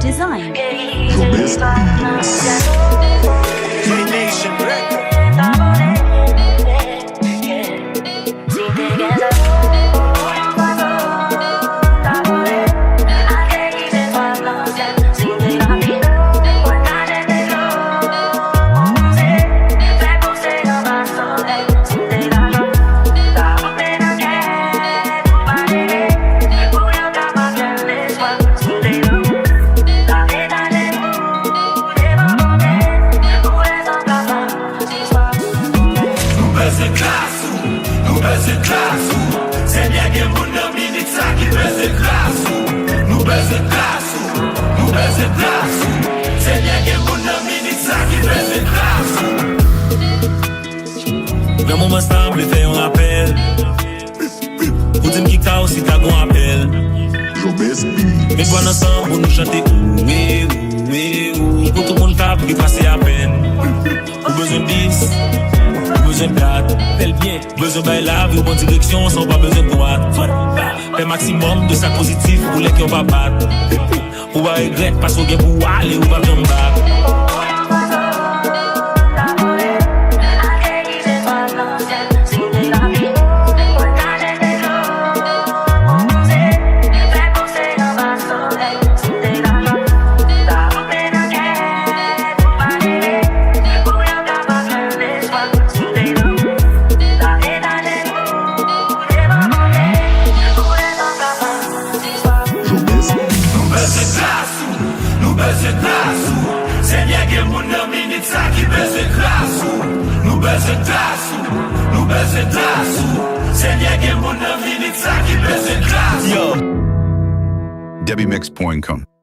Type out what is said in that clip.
design. Le moment stable fait un appel. Pour dire qui t'a aussi t'as qu'on appelle. Mais quoi ensemble pour nous chanter pour tout le monde tape qui passe à peine. Ou besoin de 10, ou besoin de 4. Belle bien, besoin de la vie ou bonne direction sans pas besoin de droite. Fait maximum de sac positif pour les qui ont pas battre. Ou pas regret parce qu'on gagne pour aller ou pas bien battre. DEBYMix.com